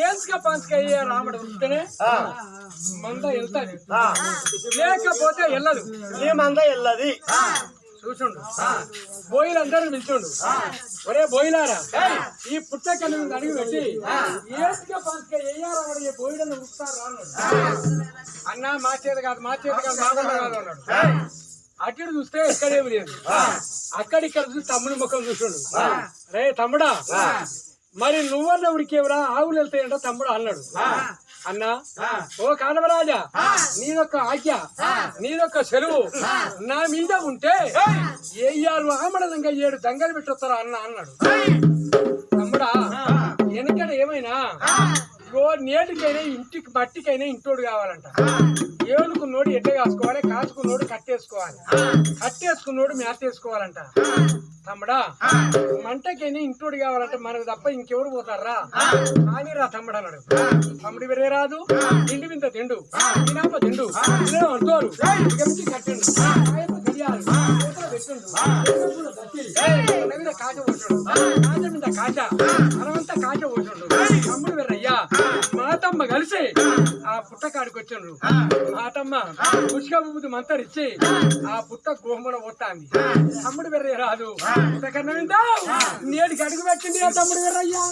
ఏసుక పంచకయ్యే రాముడు ఉంటేనే మంద వెళ్తాది, లేకపోతే వెళ్ళదు. నీ మంద వెళ్ళది. చూచుండు బోయిలందరూ పిలిచుండు, ఒరే బోయిలారా ఈ పుట్టకని అడిగి పెట్టి ఏసుక పంచక వెయ్యాలి బోయిలను ఉస్తారు రాను అన్న. మా చేత కాదు మా కాదు కాదు అన్నాడు. అటు చూస్తే ఎక్కడేమి లేదు, అక్కడిక్కడ చూసి తమ్ముడి ముఖం చూసుండు. రే తమ్ముడా, మరి నువ్వన్న ఉడికేవరా ఆవులు వెళ్తాయంట తమ్ముడు అన్నాడు. అన్నా ఓ కానవరాజా, నీదొక్క ఆజ్ఞ నీదొక్క సెలవు నా మీద ఉంటే ఏయ్యారు ఆమడలంగా 7 దంగలు పెట్టొస్తారా అన్న అన్నాడు. తమ్ముడా వెనకడ ఏమైనా నేటికైనా ఇంటికి మట్టికైనా ఇంటోడు కావాలంట. ఏలుకున్నోడు ఎడ్డ కాసుకోవాలి, కాచుకున్నోడు కట్టేసుకోవాలి, కట్టేసుకున్నోడు మేతేసుకోవాలంట. తమ్ముడా మంటకైనా ఇంటోడు కావాలంటే మనకు తప్ప ఇంకెవరు పోతారా కానీ రా తమ్ముడు అన్నాడు. తమ్ముడు వేరే రాదు, తిండి వింత తిండు తినప్ప తిండు అంటోరు కట్టండు కడియాలు పెట్టండు కాచ పోసాడు, కాచ మీద కాచ మనమంతా కాచ పోసాడు. తమ్ముడు వేరయ్యా మాతమ్మ కలిసి ఆ పుట్టకాడికి వచ్చిండ్రు. మాతమ్మ పుష్క బుద్ధి మంతరిచ్చి ఆ పుట్ట గోహమున పోతాంది. తమ్ముడు వెర్రే రాదు పుట్టకన్నా నేటికి అడుగు పెట్టింది ఆ తమ్ముడు వెర్రయ్యా.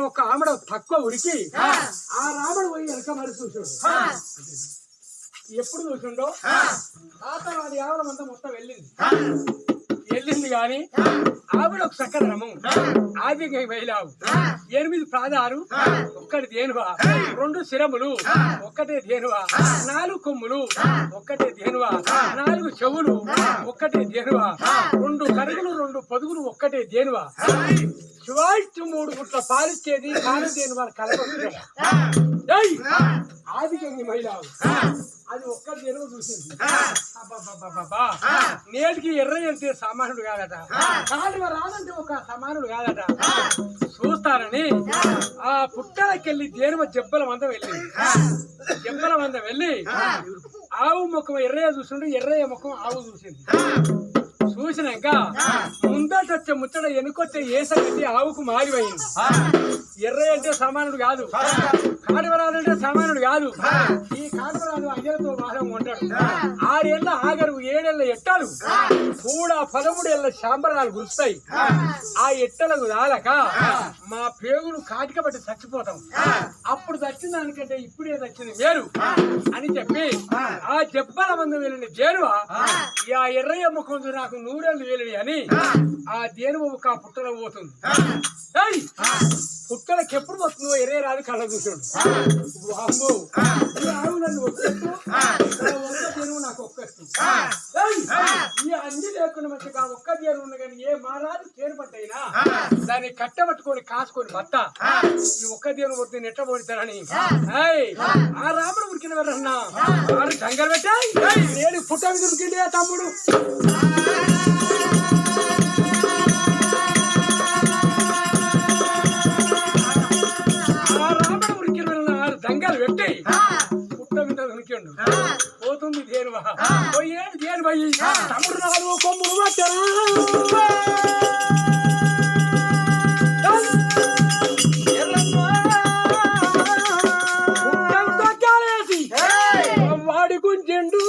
ఒక ఆమడ తక్కువ ఉరికి ఆ రాముడు పోయి వెనక మరి చూసాడు. ఎప్పుడు చూసిండో తాత అది ఆవిడ అంతా మొత్తం వెళ్ళింది గాని ఆవిడ ఒక చక్కర రమం ఆది బయలావు 8 పాదాలు ఒక్కటి దేనువా, 2 శిరములు ఒక్కటే దేనువా, 4 కొమ్ములు ఒక్కటే దేనువా, 4 చెవులు ఒక్కటే దేనువా, 2 కరుగులు 2 పొదుగులు ఒక్కటే దేనువా, శివాయిష్టు 3 గుట్ల పాలిచ్చేది కాలు దేనువా కలప ఆది మహిళావు అది ఒక్కటి దేనువ చూసింది. నేటికి ఎర్ర అంటే సామానుడు కాదట, కాలువ రాదంటే ఒక సమానుడు కాదట. చూస్తారని ఆ పుట్టలకెళ్ళి దేనువ జబ్బల మంద వెళ్ళి ఆవు ముఖం ఎర్రయ్య చూసిండు, ఎర్రయ్య ముఖం ఆవు చూసింది. చూసినాక ముందటొచ్చే ముచ్చట ఎనుకొచ్చే ఏసగట్టి ఆవుకు మారిపోయింది. ఎర్రయ్య అంటే సామానుడు కాదు, కాడవరాలు అంటే సామానుడు కాదు. ఈ కాడవరాలు అయ్యలతో బాధం ఉంటాడు. 6 ఏళ్ళ ఆగరు, 7 ఏళ్ళ ఎట్టాలు కూడా 13 ఏళ్ళ శాంబరాలు గురుస్తాయి. ఆ ఎట్టలకు రాలక మా పేగులు కాటిక పట్టి చచ్చిపోతాం. అప్పుడు చచ్చిన దానికంటే ఇప్పుడే చచ్చింది మేలు అని చెప్పి ఆ జబ్బల మందు వెళ్ళిన జేనువ ఆ ఎర్రయ్య ముఖం నాకు 100 ఏళ్ళు వేలి అని ఆ దేనువ ఒక పుట్టలో పోతుంది. పుట్టలకి ఎప్పుడు వస్తుందో ఎర్రే రాదు కళ్ళ చూసాడు. ఆవు నన్ను వచ్చేస్తూ దేనువు నాకు ఒక్కేస్తుంది. ఈ అన్ని లేకుండా మంచిగా ఒక్క తీరు ఉన్న కానీ ఏ మారాలు చేరుపట్టయినా దాన్ని కట్టబట్టుకొని కాసుకొని భర్త ఈ ఒక్క తీరు వద్దు నెట్ట పోతానని ఆ రాముడు ఉరికిన ఎవరన్నా వాడు సంగలు పెట్టాయి నేను పుట్ట మీద ఉరికిండే తమ్ముడు దంగలు పెట్టి పుట్ట మీద ఉనికిండు పోతుంది దేనివా పోయేది దేని పోయి తమ్ముడు నాలుగు కొమ్ములు పట్టారు దక్కాలేసి వాడి గుంజెండు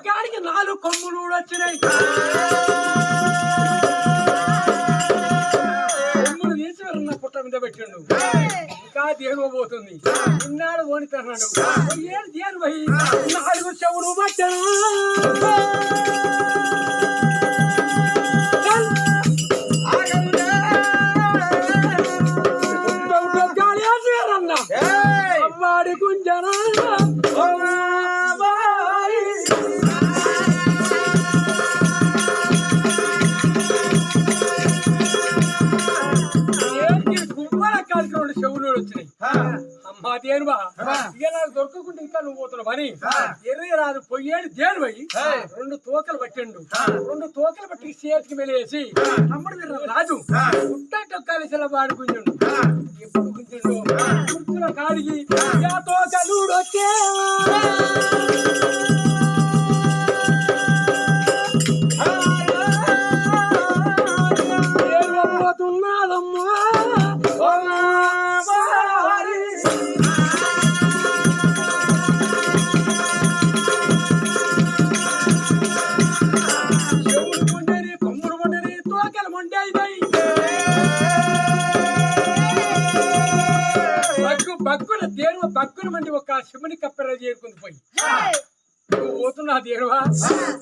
కాడికి 4 కొమ్ములు వచ్చినాయి కొమ్ములు తీసి ఉన్న పుట్ట మీద పెట్టిండు ఇంకా దేని పోతుంది ఇన్నాడు ఓనితన్నాడు ఏడు దేని పోయి 4 చెవులు పట్టాను వాడి గుంజనా చెవులు వచ్చినాయి అమ్మా దేనుబా ఇక నాకు దొరకకుండా ఇంకా నువ్వు పోతున్నావు అని ఎర్రి రాదు పొయ్యేడు దేని పోయి 2 తోకలు పట్టిండు 2 తోకలు పట్టి చేతికి మెలేసి అమ్మడు రాజు పుట్టొక్కాలేసిన వాడు గుంజుండు ఎప్పుడు గుంజుండు గుర్తుల కాడికి తోకలు వచ్చే పోతున్నాదమ్మా బక్కున దేనువ బక్కున మంది ఒక శివుని కప్పెర చేరుకుంది పోయి నువ్వు పోతున్నా దేనువా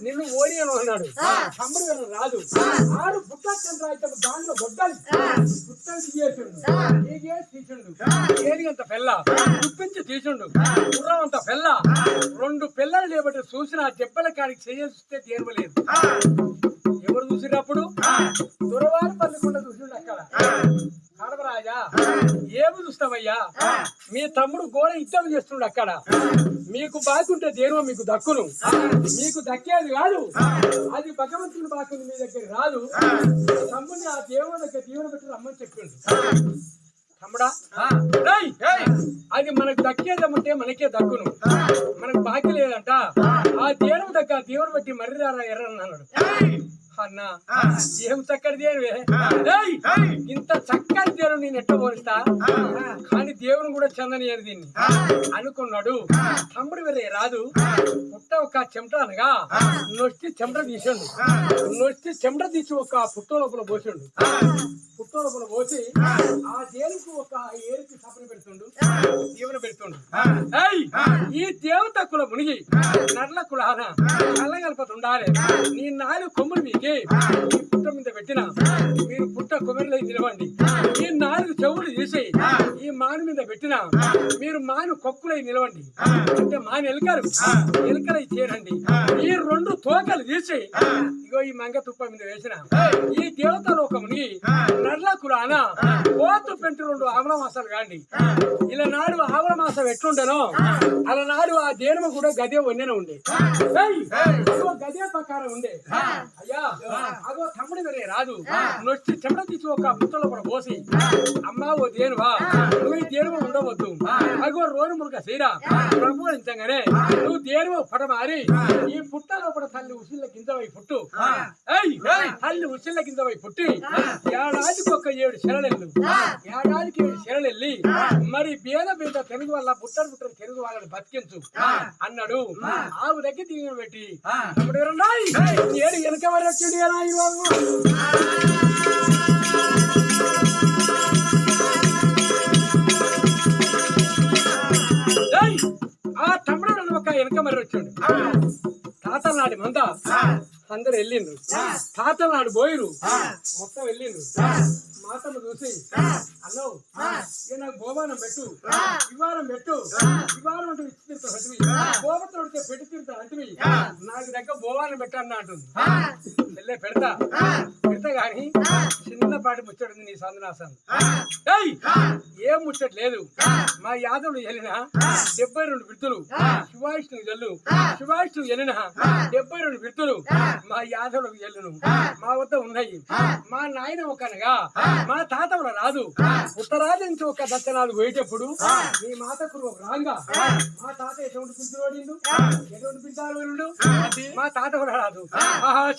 నిన్ను ఓడి అని అన్నాడు తమ్ముడు రాదు 6 బుట్ట చంద్రాయితం దాంట్లో గొడ్డలి బుట్టలు తీసిండు తీసిండు ఏదిగంత పెళ్ళ చూపించి తీసిండు గుర్రం అంత పెళ్ళ 2 పిల్లలు లేబట్టి చూసిన దెబ్బల కాడికి చేస్తే దేనువలేదు ఎవరు చూసినప్పుడు దురవారు పల్లెకుండా చూసిండు అక్కడ కడవరాజా ఏమి చూస్తావయ్యా మీ తమ్ముడు గోడ యుద్ధం చేస్తుండు అక్కడ మీకు బాగుంటే దేనివో మీకు దక్కును మీకు దక్కేది కాదు అది భగవంతుని బాగుంది మీ దగ్గర రాదు తమ్ముడిని ఆ దేవుని దగ్గర దీవెన పెట్టి రమ్మని చెప్పిండు తమ్ముడా అది మనకు దక్కేదమ్మంటే మనకే దక్కును మనకు బాకీ లేదంట ఆ దేవుని దగ్గర దీవెన బట్టి మర్రిరారా ఎర్రని అన్నాడు అన్నా ఏం చక్కటి దేవువే ఇంత చక్కటి దేవుడు నేను ఎట్ట పోలిస్తా కానీ దేవుని కూడా చెందని దీన్ని అనుకున్నాడు తమ్ముడు వేరే రాదు పుట్ట ఒక చెమట అనగా నొచ్చి చెమట తీసిండు నొచ్చి చెమట తీసి ఒక పుట్ట లోపల పోసిండు పుట్ట లోపల పోసి ఆ దేవునికి ఒక ఏరికి సపన పెడుతుండు దీవెన పెడుతుండు ఈ దేవత కుల మునిగి నర్ల కులాన నల్లగలపతుండాలి నీ 4 కొమ్ములు మీకు పుట్ట మీద పెట్టిన మీరు పుట్ట కొమ్మరిలో నిలవండి ఈ 4 చెవులు తీసి ఈ మాను మీద పెట్టిన మీరు మాను కొక్కులై నిలవండి అంటే మాను ఎలుకలై చేరండి ఈ 2 తోకలు తీసి ఇగో ఈ మంగ తుప్ప మీద వేసిన ఈ దేవత లోకముని నర్ల కులాన కోతు పెంటు 2 ఆవల మాసాలు కాండి ఇలా నాడు ఆవల మాసం ఎట్లుండనో అలా నాడు ఆ దేనమ కూడా గదే వన్నెన ఉండే గదే ప్రకారం ఉండే అయ్యా అగో తమ్ముడు వేరే రాదు నొచ్చి చెమట తీసి ఒక పుట్టలో కూడా పోసి అమ్మా ఓ దేనువా నువ్వు ఈ దేనువ ఉండవద్దు అగో రోడ్డు మునక సీరా ప్రభుత్వంగానే నువ్వు దేనువ పడమారి ఈ పుట్టలో కూడా తల్లి ఉసిళ్ళ కిందవై పుట్టు తల్లి ఉసిళ్ళ కిందవై పుట్టి ఏడాదికి ఒక 7 శరణెళ్ళు ఏడాదికి 7 శరణెళ్ళి మరి పేద పేద తెలుగు వల్ల పుట్టరు తెలుగు వాళ్ళని బతికించు అన్నాడు ఆవు దగ్గర దీవెన పెట్టి తమ్ముడు ఏడు వెనక వారు వచ్చిండు ఎలా ఆ తమ్ముడు ఒక వెనక మరి వచ్చాడు తాతల నాటి మంద అందరు వెళ్ళిండ్రు. తాతలు నాడు పోయిరు, మొత్తం వెళ్ళిండ్రు. మాతను చూసి అన్నో ఇక నాకు బోబానం పెట్టు, వివారం పెట్టు, వివారం అంటూ ఇచ్చి తింటావు అంటివి, బోబతో పెట్టి తింటావు అంటివి, నాకు దగ్గర బోబానం పెట్టన్నా అంటుంది. వెళ్ళే పెడతా గాని చిన్నపాటి ముచ్చటుంది నీ సందనాసాను. ఏం ముచ్చట లేదు. మా యాదవులు వెళ్ళిన 72 బిడ్డలు, శివాయిష్ణు ఎల్లు, శివాయిష్ణు వెళ్ళిన 72 బిడ్డలు మా యాదవులకు ఎల్లును మా వద్ద ఉన్నాయి. మా నాయన ఒకనగా మా తాతవుల రాదు ఉత్తరాది నుంచి ఒక దత్తనాలు పోయేటప్పుడు మీ మాతకు రాంగా మా తాత ఎటువంటి పిలుచులు పడిండు, ఎటువంటి పిలుచాలు వెళ్ళుడు. మా తాత కూడా రాదు.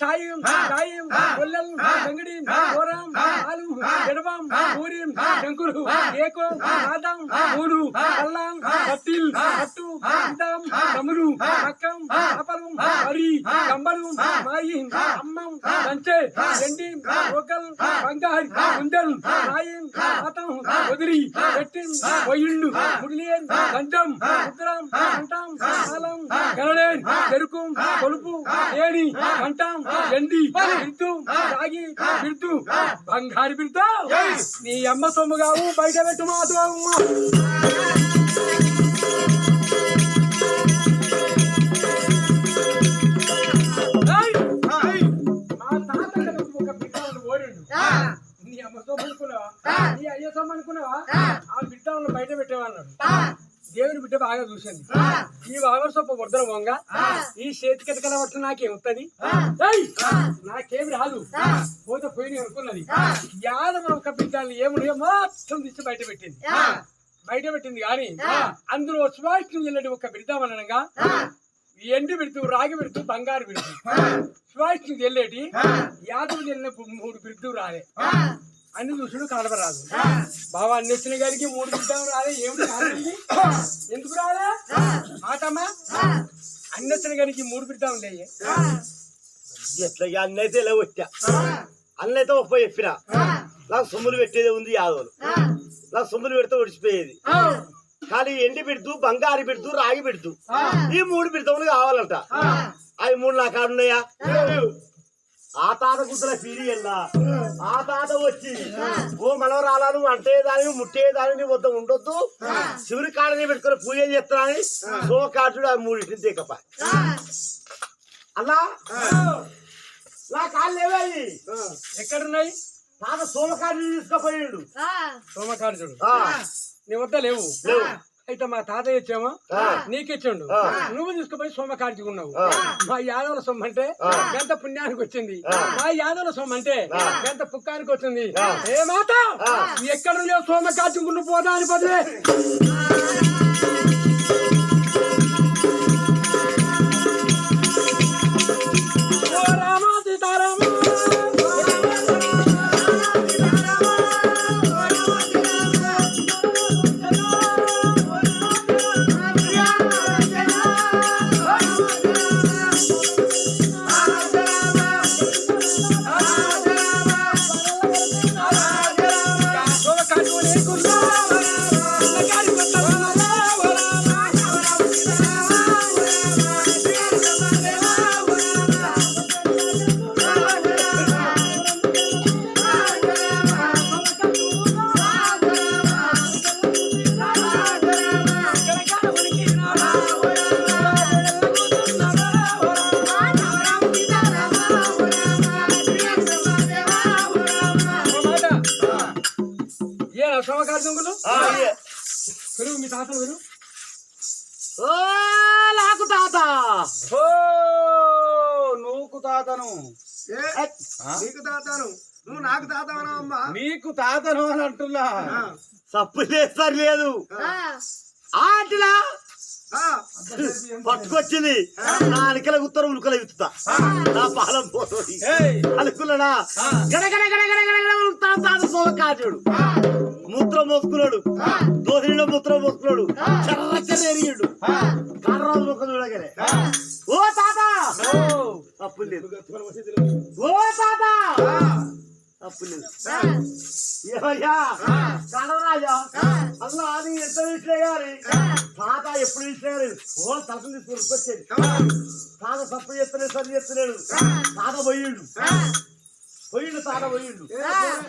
సాయం సాయం కొల్లెం సంగడి గోరం ఆలు ఎడవం పూరిం శంకులు ఏకో ఆదం మూడు కల్లాం కట్టిల్ కట్టు ఇందం తములు పక్కం అపలం హరి కంబలు మాయి అమ్మం దంచే ఎండి రోకల్ బంగారి ముందల్ నాయం ఆతం వదిలి పెట్టిం పోయిండు ముడిలేన్ గంటం ఉత్తరం అంటాం కాలం గరడేన్ చెరుకుం కొలుపు ఏడి అంటాం ఎండి బిర్తు సాగి బిర్తు బంగారు బిర్తా నీ అమ్మ సొమ్ము కావు బయట పెట్టు మాతో మా తాత ఒక బిడ్డ ఓడిండు. నీ అమ్మ సొమ్ము అనుకున్నావా, నీ అయ్య సొమ్ము అనుకున్నావా, ఆ బిడ్డ బయట పెట్టేవన్నాడు. దేవుని బిడ్డ బాగా చూసింది. ఈ వావర సొప్ప వద్దర వంగ ఈ చేతికెతకల పట్ల నాకేముంటది, నాకేమి రాదు, పోతే పోయి అనుకున్నది. యాదవ ఒక బిడ్డలు ఏమున్నాయో మొత్తం తీసి బయట పెట్టింది కానీ అందులో శివాయిష్ణు వెళ్ళి ఒక బిడ్డమనగా ఎండి బిడుతూ రాగి బిడుతూ బంగారు బిడుతూ శివాయిష్ణు వెళ్ళేటి యాదవులు వెళ్ళిన 3 బిడ్డలు రాలే. అన్ని చూసుడు కనబరాదు. బాబా అన్ని వచ్చిన గారికి 3 బిడ్డలు రాలే. ఏమిటి కాదండి, ఎందుకు రాలే మాటమ్మా? అన్ని వచ్చిన గారికి 3 బిడ్డలు ఉండేవి. ఎట్లా అన్నైతే ఇలా వచ్చా, అన్నైతే ఒప్ప చెప్పిన నాకు సొమ్ములు పెట్టేది ఉంది యాదవులు, నాకు సొమ్ములు పెడితే ఒడిచిపోయేది. కానీ ఎండి బిడ్డు బంగారు బిడ్డు రాగి బిడ్డు ఈ 3 బిడ్డలు కావాలంట. అవి 3 నా కాడున్నాయా? ఆ తాత గుద్దల పీడి వెళ్ళా ఆ తాత వచ్చి ఓ మనవరాలను అంటేదాని ముట్టేదాని వద్ద ఉండొద్దు, శివుని కాడని పెట్టుకుని పూజ చేస్తానని సోమకాటుడు ఆ 3 దిగపా అలా నా కాళ్ళు లేవాయి. ఎక్కడున్నాయి? తాత సోమకాటు తీసుకుపోయాడు. సోమకాటు చూడు నీ వద్ద లేవు. అయితే మా తాతయ్య ఇచ్చామో నీకిచ్చాడు, నువ్వు తీసుకుపోయి సోమకార్తికి ఉన్నావు. మా యాదవుల సొమ్ము అంటే గంట పుణ్యానికి వచ్చింది, మా యాదవుల సొమ్ము అంటే గంట పుక్కానికి వచ్చింది. ఏ మాట ఎక్కడ నువ్వు సోమకార్తికి ఉండి పోదా అని పదే రామా సీతారామ పెరుగు మీ తాతలు పెరుగు. ఓ నాకు తాత, ఓ నువ్వు తాతను, నీకు తాతను, నువ్వు నాకు తాతవనా అమ్మా? నీకు తాతను అని అంటున్నా. తప్పు చేస్తారు లేదు ఆటిలా పట్టుకొచ్చింది నా అనికల ఉత్తరం ఉలుకల విత్తుతా నా పాలం పోతుంది అనుకున్నాడా సోమకాచుడు మూత్రం మోసుకున్నాడు, దోసిలో మూత్రం మోసుకున్నాడు, చర్ర ఎరిగిండు కర్రాజు మొక్క చూడగానే ఓ తాత తప్పు లేదు, ఓ తాత తప్పు లేదు ఏమయ్యా కడరాజా అల్లా అది ఎంత విషయం గారి తాత ఎప్పుడు విషయం ఓ తప్పు తీసుకొచ్చేది తాత తప్పు చేస్తలేదు సరి చేస్తలేడు తాత పోయిండు తాత పోయిండు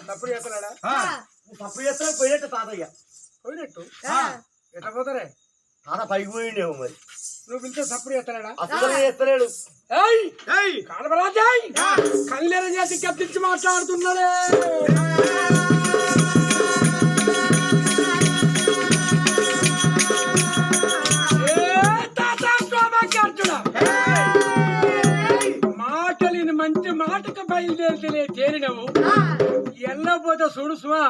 తప్పుడు చేస్తున్నాడా తప్పు చేస్తలే పోయేట్టు తాతయ్య పోయినట్టు ఎట్లా పోతారే తాత పైకి పోయిండేమో మరి నువ్వు పిలిచే తప్పుడు చేస్తున్నాడా అసలు చేస్తలేడు కాడబరాజాయ్ కళ్ళెర చేసి కత్తించి మాట్లాడుతున్నాడే మాటలిని మంచి మాటకు బయలుదేరితేనే తేలినవు ఎల్లపోతే చూడు సుమా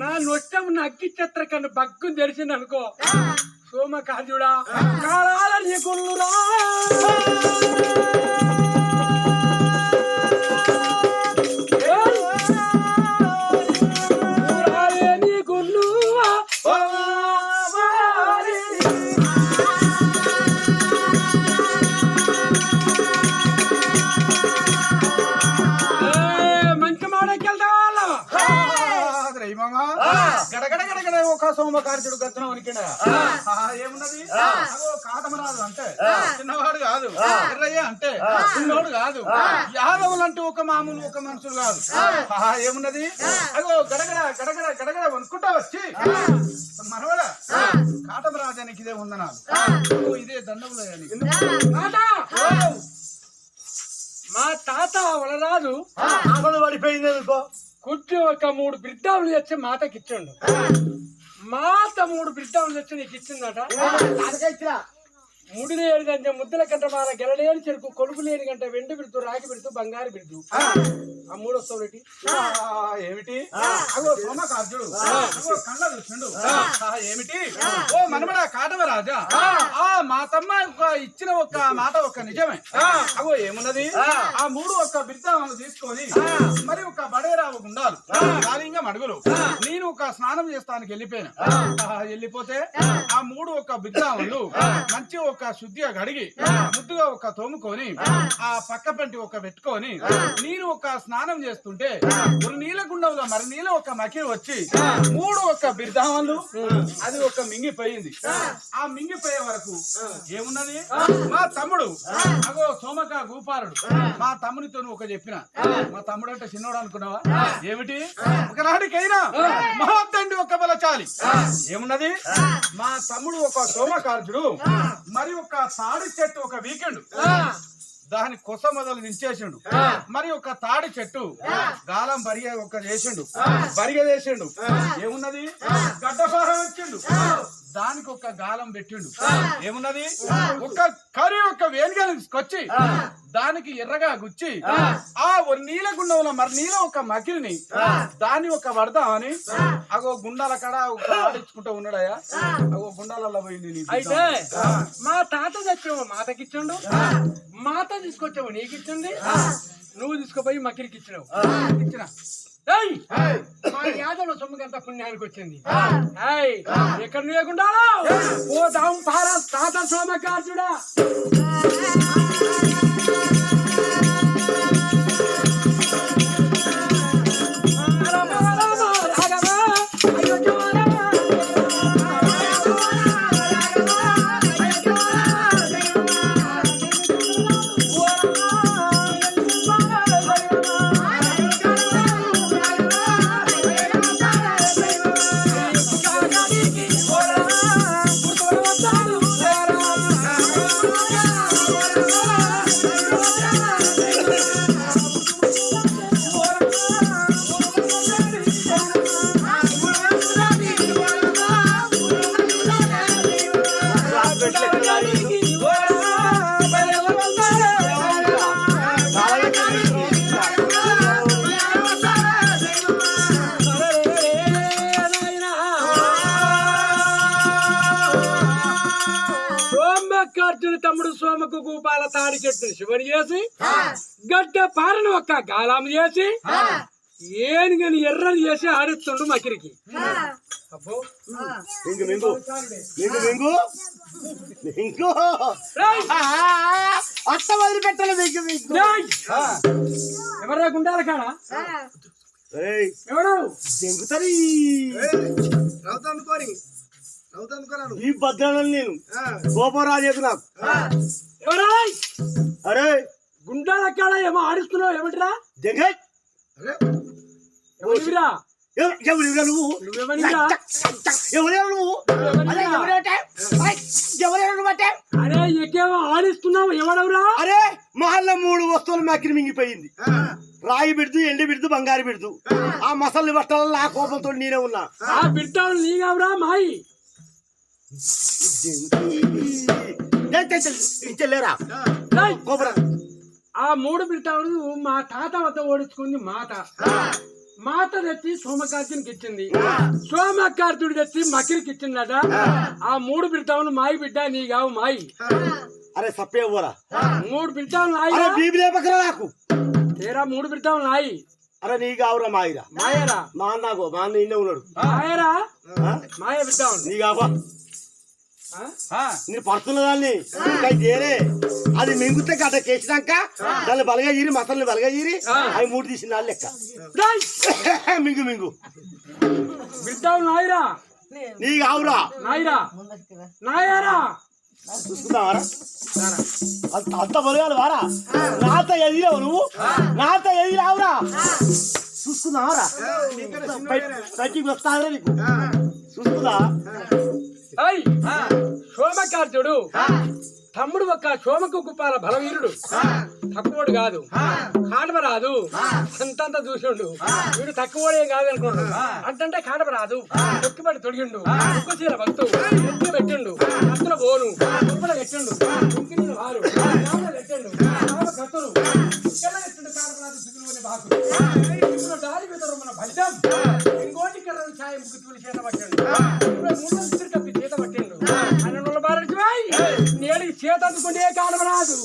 నా నొట్టం నక్కి చిత్ర కన్ను బగ్గు తెరిచింది అనుకో సోమ కాజుడా కాలాల నీకుల్లురా గడగడ గడగడ ఒక సోమకార్యుడు గర్జనం వనికినా ఏమున్నది కాటమరాజు అంటే చిన్నవాడు కాదు ఎర్రయ్య అంటే చిన్నవాడు కాదు యాదవులు అంటే ఒక మామూలు ఒక మనుషులు కాదు ఏమున్నది అగో గడగడ గడగడ గడగడ వనుకుంటా వచ్చి మనవడా కాటమరాజానికి ఇదే వందనాలు ఇదే దండములు మా తాత వలరాజు పడిపోయింది అనుకో కుర్చీ ఒక 3 బిడ్డలు తెచ్చి మాతకి ఇచ్చిండు మాత 3 బిడ్డలు తెచ్చి నీకు ఇచ్చిందట ముడి లేని కంటే ముద్దల కంట మన గెలలేని చెరుకు కొలుపు లేని కంటే వెండి బిడుతూ రాగి బిడుతూ బంగారు బిడుతూ ఆ 3 వస్తావుటి ఏమిటి అగో సోమకార్జుడు కళ్ళ చూసిండు ఏమిటి ఓ మనమడా కాటమరాజా మా తమ్మ ఇచ్చిన ఒక్క మాట ఒక్క నిజమే అగో ఏమున్నది ఆ 3 ఒక్క బిడ్డలను తీసుకొని మరి ఒక బడేరావు గుండాలు కాలింగ మడుగులు నేను ఒక స్నానం చేస్తానికి వెళ్ళిపోతే ఆ 3 ఒక్క బిడ్డలు మంచి ఒక శుద్ధిగా కడిగి ముద్దుగా ఒక తోముకొని ఆ పక్క పెంటి ఒక పెట్టుకొని నేను ఒక స్నానం చేస్తుంటే ఒక నీలగుండంలో మరి నీళ్ళ ఒక మకి వచ్చి 3 ఒక్క బిర్ధావన్లు అది ఒక మింగిపోయింది ఆ మింగిపోయే వరకు ఏమున్నది మా తమ్ముడు అగో సోమక గోపాలుడు మా తమ్మునితో ఒక చెప్పిన మా తమ్ముడు అంటే చిన్నోడు అనుకున్నావా ఏమిటి ఒకనాటికైనా మహాదండి ఒక బలచాలి ఏమున్నది మా తమ్ముడు ఒక సోమకార్జుడు మరి ఒక తాడి చెట్టు ఒక వీకెండ్ దాని కొస మొదలు దించేసిండు మరి ఒక తాడి చెట్టు గాలం బరిగ ఒక చేసిండు బరిగ చేసిండు ఏమున్నది గడ్డపారం వచ్చిండు దానికి ఒక గాలం పెట్టిండు ఏమున్నది ఒక కరి ఒక వేణిగా తీసుకొచ్చి దానికి ఎర్రగా గుచ్చి ఆ నీల గుండంలో మరి నీల ఒక మకిలిని దాన్ని ఒక వడదామని అగో గుండాల కాడ ఒక ఆడించుకుంటూ ఉన్నాడయ్యా అగో గుండాలలో పోయింది అయితే మా తాత తెచ్చావు మాతకిచ్చిండు మాత తీసుకొచ్చావు నీకు ఇచ్చింది నువ్వు తీసుకుపోయి మకిరికి ఇచ్చినావు ఇచ్చిన మా యాదవ సొమ్ముకంత పుణ్యానికి వచ్చింది ఎక్కడ లేకుండా ఓ దాం పారా తాత సోమకార్జుడా సోమకార్జుని తమ్ముడు సోమకు గోపాల తాడి చెట్టు శివని చేసి గడ్డ పారను ఒక్క గాలం చేసి ఏనుగని ఎర్రని చేసి ఆడిస్తుండు మకిరికి అబ్బో అట్ట వదిలిపెట్టాలి ఎవర్రా గుండాల కాడ ఏయ్ ఎవరు దెంగుతారు రౌతు అనుకోని ఈ భద్రాలను నేను గోపరాజు నాకు ఎవరా అరే గుండాల కాడ ఏమో ఆడిస్తున్నావు ఏమిటిరా దెంగ ఎవరివిరా ఎవరిరా నువ్వు నువ్వెవరివిరా ఎవరెవరు నువ్వు అరే ఎవరెవరు నువ్వు అంటే అరే ఎక్కేమో ఆడిస్తున్నావు ఎవడవురా అరే మహల్ల 3 వస్తువులు మాకిని మింగిపోయింది రాయి బిడ్దు ఎండి బిడ్దు బంగారు బిడ్దు ఆ మసల్ని పట్టాలని ఆ కోపంతో నేనే ఉన్నా ఆ బిడ్డలు నీగవరా మాయి ఇచ్చలేరా ఏయ్, కోపరా ఆ 3 బిడ్డలు మా తాత వద్ద ఓడించుకుంది మాత తెచ్చి సోమకార్తునికి ఇచ్చింది సోమకార్తుడు తెచ్చి మకిరికి ఇచ్చిందట ఆ 3 బిడ్డలు మాయి బిడ్డ నీ కావు మాయి అరే సప్పే పోరా 3 బిడ్డలు నాయి అరే బీబీ లేపకరా నాకు తేరా 3 బిడ్డలు నాయి అరే నీ కావురా మాయిరా మాయరా మా అన్నకు మా అన్న ఇన్నే ఉన్నాడు మాయరా మాయ బిడ్డలు నీ కావా నేను పడుతున్నదాన్ని చేరే అది మింగుతే గడ్డ కేసినాక దాన్ని బలగా ఈరి మసల్ని బలగా ఈరి అవి 3 తీసిన వాళ్ళు లెక్క మింగు మింగు బిడ్డలు నాయరా నీ కావురా నాయరా నాయరా చూసుకుందావరా అంత బలగాలి వారా నాతో ఎదిరావు నువ్వు నాతో ఎదిరావురా చూసుకుందావరా బయటికి వస్తారా నీకు చూసుకుందా సోమకార్తుడు తమ్ముడు ఒక్క సోమకు కుప్పాల బలవీరుడు తక్కువడు కాదు కాడమరాదు అంతంత చూసిండు వీడు తక్కువడే కాదు అనుకోండు అంటే కాడమరాదు ఒక్కిపడి తొడిగిండు ఉక్కుచీల వస్తు ఎత్తులు పెట్టిండు అత్తుల పోను ఉప్పుల పెట్టిండు ఉక్కిన వారు పెట్టిండు కత్తులు ఎట్టిండు కాడమరాదు సిగులు బాకు ఇప్పుడు దారి మీద మన ఫలితం ఇంకోటి కర్ర ఛాయ ముగ్గుతులు చేత పట్టిండు ఇప్పుడు 3 కప్పి చేత పట్టిండు అన్న బారి నేడు చేత అందుకుంటే కాడమరాదు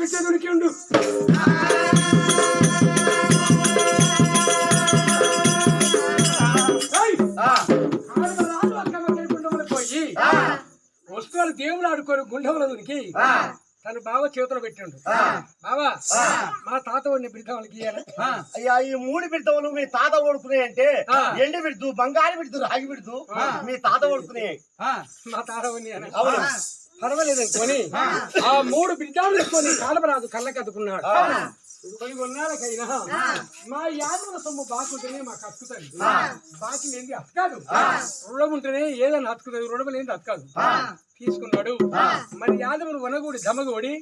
పిచ్చ దొరికిండు. పోయి వస్తువులు దేవుడు ఆడుకొని గుండెలో దొరికి తను బావ చేతులు పెట్టిండు. బావా మా తాత వాడిని బిడ్డవాళ్ళకి ఇయ్యాలి. అయ్యా ఈ 3 బిడ్డలు మీ తాత ఓడుకున్నాయి అంటే ఎండి బిడ్డు, బంగారు బిడ్డు, రాగి బిడ్డు మీ తాత ఓడుకున్నాయి. మా తాత వాడిని పర్వాలేదు అనుకొని ఆ 3 బిడ్డలు తీసుకొని కాలమరాజు కళ్ళకద్దుకున్నాడు. కొన్ని కొన్నాళ్ళకైనా మా యాదవుల సొమ్ము బాగుంటేనే మాకు అతుకుతుంది. బాకి లేని అతకాదు, రుణం ఉంటేనే ఏదైనా అతుకుతుంది, రుణం లేని అతకాదు. తీసుకున్నాడు. మరి యాదవులు వనగూడి దమగూడి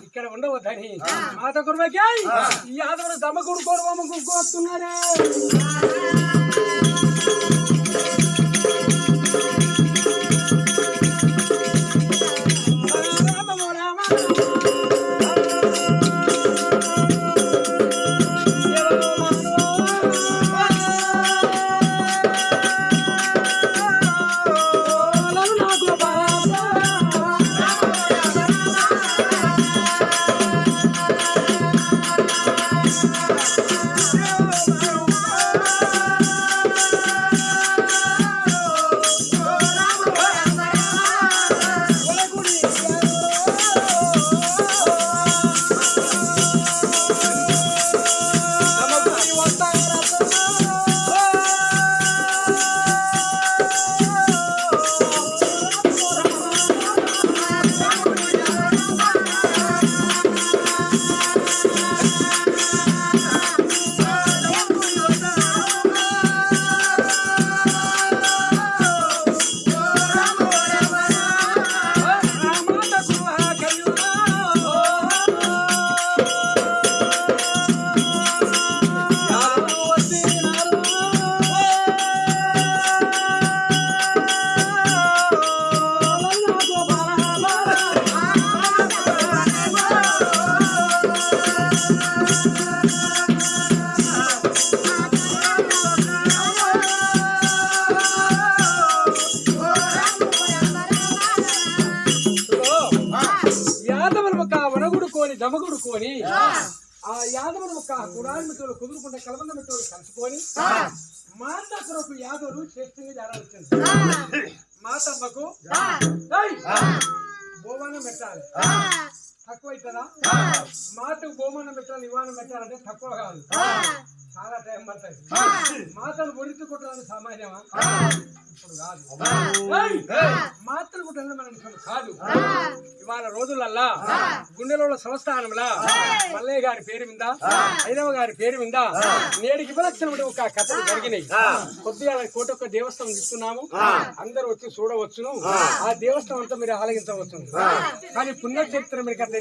ఇక్కడ ఉండవద్దని మాత కుర్మకి ఈ యాదవులు దమగూడు కోరవమ్మ వస్తున్నాడే. దమగుడుకొని ఆ యాదవులు ఒక కుడారి మిత్రులు కుదురుకుంటే కలబంద మిత్రులు కలుసుకొని మాతకు యాదవులు శ్రేష్టంగా జారాల్సింది. మాతమ్మకు బోమానం పెట్టాలి, తక్కువ అవుతుందా? మాతకు బోమానం పెట్టాలి, ఇవానం పెట్టాలంటే తక్కువ కాదు, చాలా టైం పడుతుంది. మాతను ఒడిచుకుంటాను సామాన్యమా? ఇప్పుడు కాదు. మాతలు కుట్టాలని మనం కాదు. ఇవాళ రోజులల్లా గుండెలో సంస్థానంలో మల్లయ్య గారి పేరు మీద, ఐదవ గారి పేరు మీద నేడికి విలక్షణ ఒక కథలు జరిగినాయి. కొద్దిగా కోటొక్క దేవస్థానం తీసుకున్నాము, అందరూ వచ్చి చూడవచ్చును. ఆ దేవస్థానం అంతా మీరు ఆలగించవచ్చు. కానీ పుణ్యచరిత్ర మీరు కథ